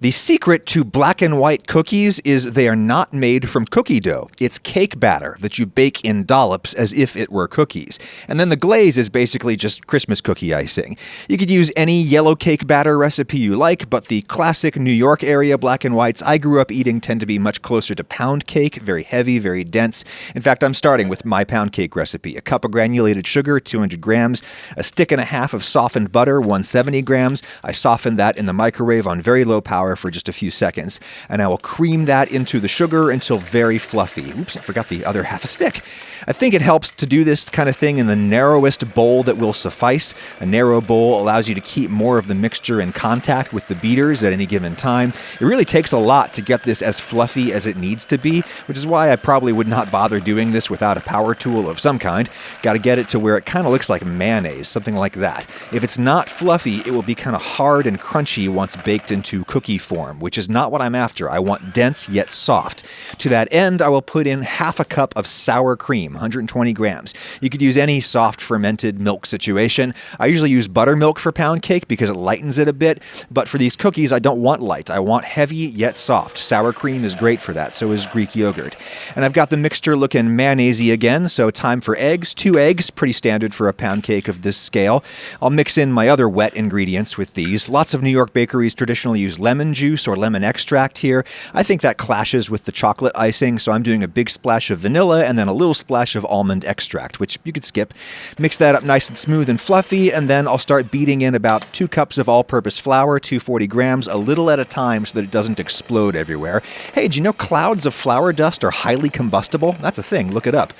The secret to black and white cookies is they are not made from cookie dough. It's cake batter that you bake in dollops as if it were cookies. And then the glaze is basically just Christmas cookie icing. You could use any yellow cake batter recipe you like, but the classic New York area black and whites I grew up eating tend to be much closer to pound cake, very heavy, very dense. In fact, I'm starting with my pound cake recipe. A cup of granulated sugar, 200 grams, a stick and a half of softened butter, 170 grams. I soften that in the microwave on very low power for just a few seconds, and I will cream that into the sugar until very fluffy. Oops, I forgot the other half a stick. I think it helps to do this kind of thing in the narrowest bowl that will suffice. A narrow bowl allows you to keep more of the mixture in contact with the beaters at any given time. It really takes a lot to get this as fluffy as it needs to be, which is why I probably would not bother doing this without a power tool of some kind. Got to get it to where it kind of looks like mayonnaise, something like that. If it's not fluffy, it will be kind of hard and crunchy once baked into cookie form, which is not what I'm after. I want dense yet soft. To that end, I will put in half a cup of sour cream, 120 grams. You could use any soft fermented milk situation. I usually use buttermilk for pound cake because it lightens it a bit, but for these cookies, I don't want light. I want heavy yet soft. Sour cream is great for that, so is Greek yogurt. And I've got the mixture looking mayonnaisey again, so time for eggs. 2 eggs, pretty standard for a pound cake of this scale. I'll mix in my other wet ingredients with these. Lots of New York bakeries traditionally use lemon juice or lemon extract here. I think that clashes with the chocolate icing, so I'm doing a big splash of vanilla and then a little splash of almond extract, which you could skip. Mix that up nice and smooth and fluffy, and then I'll start beating in about 2 cups of all-purpose flour, 240 grams, a little at a time so that it doesn't explode everywhere. Hey, do you know clouds of flour dust are highly combustible? That's a thing. Look it up.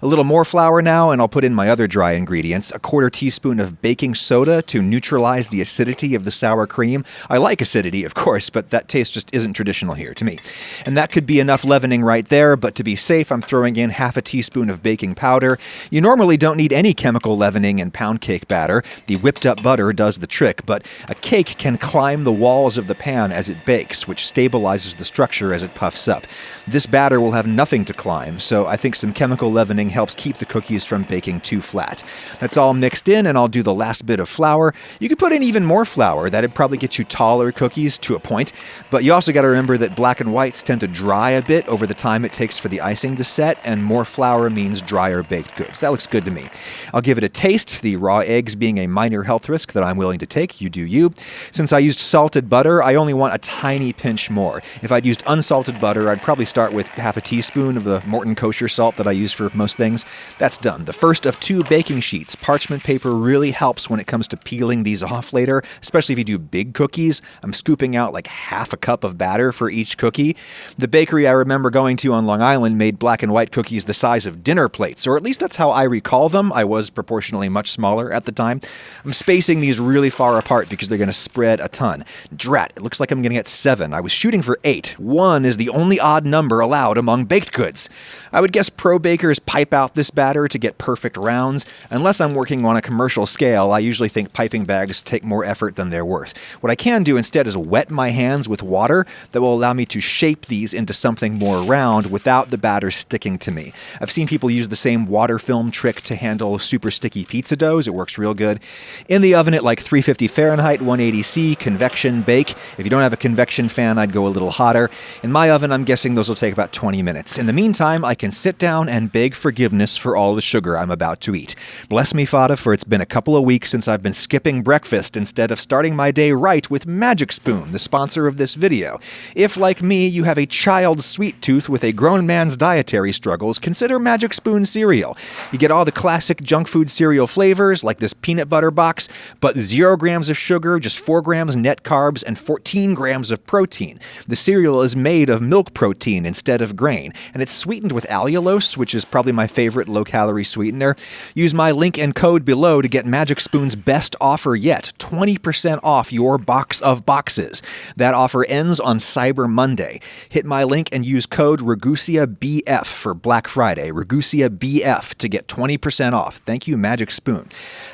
A little more flour now, and I'll put in my other dry ingredients. A 1/4 teaspoon of baking soda to neutralize the acidity of the sour cream. I like acidity, of course, but that taste just isn't traditional here to me. And that could be enough leavening right there, but to be safe, I'm throwing in half a teaspoon of baking powder. You normally don't need any chemical leavening in pound cake batter. The whipped up butter does the trick, but a cake can climb the walls of the pan as it bakes, which stabilizes the structure as it puffs up. This batter will have nothing to climb, so I think some chemical leavening helps keep the cookies from baking too flat. That's all mixed in, and I'll do the last bit of flour. You could put in even more flour. That'd probably get you taller cookies to a point, but you also got to remember that black and whites tend to dry a bit over the time it takes for the icing to set, and more flour means drier baked goods. That looks good to me. I'll give it a taste, the raw eggs being a minor health risk that I'm willing to take. You do you. Since I used salted butter, I only want a tiny pinch more. If I'd used unsalted butter, I'd probably start with half a teaspoon of the Morton kosher salt that I use for most things. That's done. The first of 2 baking sheets. Parchment paper really helps when it comes to peeling these off later, especially if you do big cookies. I'm scooping out like half a cup of batter for each cookie. The bakery I remember going to on Long Island made black and white cookies the size of dinner plates, or at least that's how I recall them. I was proportionally much smaller at the time. I'm spacing these really far apart because they're going to spread a ton. Drat, it looks like I'm going to get 7. I was shooting for 8. 1 is the only odd number allowed among baked goods. I would guess pro bakers pipe out this batter to get perfect rounds. Unless I'm working on a commercial scale, I usually think piping bags take more effort than they're worth. What I can do instead is wet my hands with water that will allow me to shape these into something more round without the batter sticking to me. I've seen people use the same water film trick to handle super sticky pizza doughs. It works real good. In the oven at like 350 Fahrenheit, 180 C, convection bake. If you don't have a convection fan, I'd go a little hotter. In my oven, I'm guessing those will take about 20 minutes. In the meantime, I can sit down and beg forgiveness for all the sugar I'm about to eat. Bless me, Fada, for it's been a couple of weeks since I've been skipping breakfast instead of starting my day right with Magic Spoon, the sponsor of this video. If, like me, you have a child's sweet tooth with a grown man's dietary struggles, consider Magic Spoon cereal. You get all the classic junk food cereal flavors, like this peanut butter box, but 0 grams of sugar, just 4 grams net carbs, and 14 grams of protein. The cereal is made of milk protein instead of grain, and it's sweetened with allulose, which is probably my favorite low-calorie sweetener. Use my link and code below to get Magic Spoon's best offer yet, 20% off your box of boxes. That offer ends on Cyber Monday. Hit my link and use code RAGUSIABF for Black Friday, RAGUSIABF, to get 20% off. Thank you, Magic Spoon.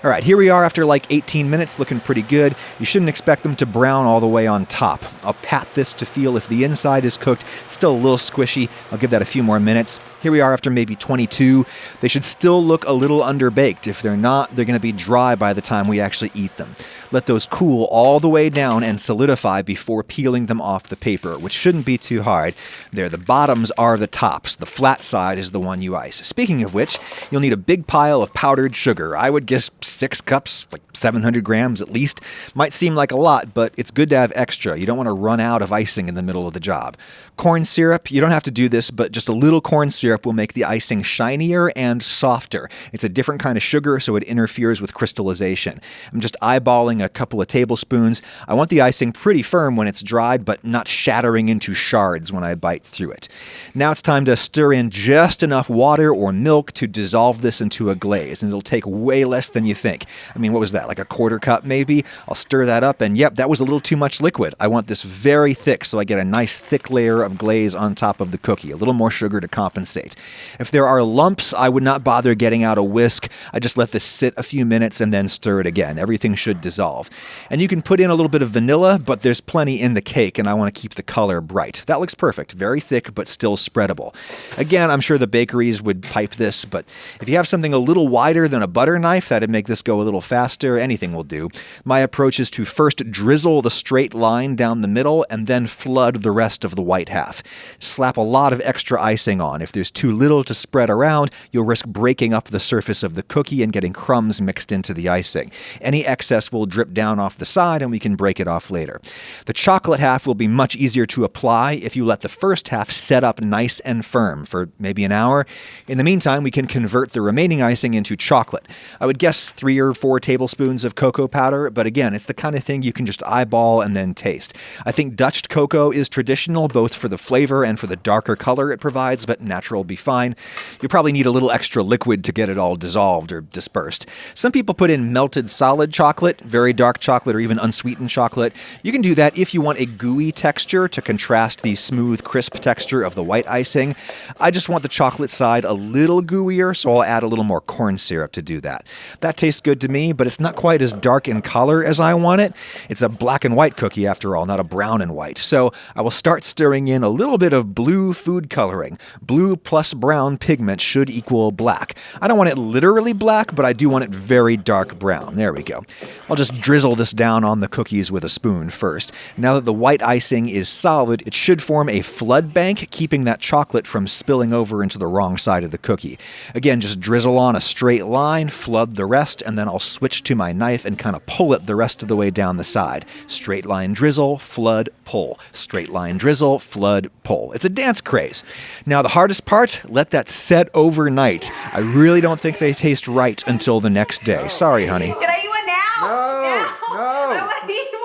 All right, here we are after like 18 minutes, looking pretty good. You shouldn't expect them to brown all the way on top. I'll pat this to feel if the inside is cooked. It's still a little squishy. I'll give that a few more minutes. Here we are after maybe 22. They should still look a little underbaked. If they're not, they're going to be dry by the time we actually eat them. Let those cool all the way down and solidify before peeling them off the paper, which shouldn't be too hard. There, the bottoms are the tops. The flat side is the one you ice. Speaking of which, you'll need a big pile of powdered sugar. I would guess 6 cups, like 700 grams at least. Might seem like a lot, but it's good to have extra. You don't want to run out of icing in the middle of the job. Corn syrup, you don't have to do this, but just a little corn syrup will make the icing shinier and softer. It's a different kind of sugar, so it interferes with crystallization. I'm just eyeballing a couple of tablespoons. I want the icing pretty firm when it's dried, but not shattering into shards when I bite through it. Now it's time to stir in just enough water or milk to dissolve this into a glaze, and it'll take way less than you think. I mean, what was that, like a quarter cup maybe? I'll stir that up, and yep, that was a little too much liquid. I want this very thick so I get a nice thick layer of glaze on top of the cookie, a little more sugar to compensate. If there are lumps, I would not bother getting out a whisk. I just let this sit a few minutes and then stir it again. Everything should dissolve. And you can put in a little bit of vanilla, but there's plenty in the cake, and I want to keep the color bright. That looks perfect. Very thick, but still spreadable. Again, I'm sure the bakeries would pipe this, but if you have something a little wider than a butter knife, that'd make this go a little faster. Anything will do. My approach is to first drizzle the straight line down the middle and then flood the rest of the white half. Slap a lot of extra icing on. If there's too little to spread around, you'll risk breaking up the surface of the cookie and getting crumbs mixed into the icing. Any excess will drip down off the side and we can break it off later. The chocolate half will be much easier to apply if you let the first half set up nice and firm for maybe an hour. In the meantime, we can convert the remaining icing into chocolate. I would guess 3 or 4 tablespoons of cocoa powder, but again, it's the kind of thing you can just eyeball and then taste. I think Dutch cocoa is traditional both for the flavor and for the darker color it provides, but natural will be fine. You probably need a little extra liquid to get it all dissolved or dispersed. Some people put in melted solid chocolate, very dark chocolate, or even unsweetened chocolate. You can do that if you want a gooey texture to contrast the smooth, crisp texture of the white icing. I just want the chocolate side a little gooier, so I'll add a little more corn syrup to do that. That tastes good to me, but it's not quite as dark in color as I want it. It's a black and white cookie after all, not a brown and white. So I will start stirring in a little bit of blue food coloring. Blue plus brown pigment should equal black. I don't want it literally black, but I do want it very dark brown. There we go. I'll just drizzle this down on the cookies with a spoon first. Now that the white icing is solid, it should form a flood bank, keeping that chocolate from spilling over into the wrong side of the cookie. Again, just drizzle on a straight line, flood the rest, and then I'll switch to my knife and kind of pull it the rest of the way down the side. Straight line drizzle, flood, pull. Straight line drizzle, flood, pull. It's a dance craze. Now the hardest part, let that set overnight. I really don't think they taste right until the next day. Sorry, honey. Can I eat one now? No. I want to eat one.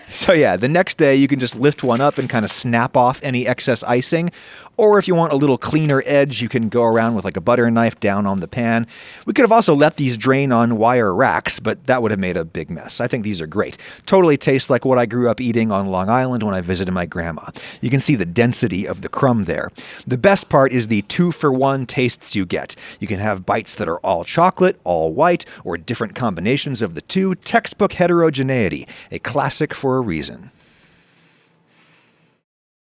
So yeah, the next day you can just lift one up and kind of snap off any excess icing. Or if you want a little cleaner edge, you can go around with like a butter knife down on the pan. We could have also let these drain on wire racks, but that would have made a big mess. I think these are great. Totally taste like what I grew up eating on Long Island when I visited my grandma. You can see the density of the crumb there. The best part is the 2-for-1 tastes you get. You can have bites that are all chocolate, all white, or different combinations of the two. Textbook heterogeneity, a classic for a reason.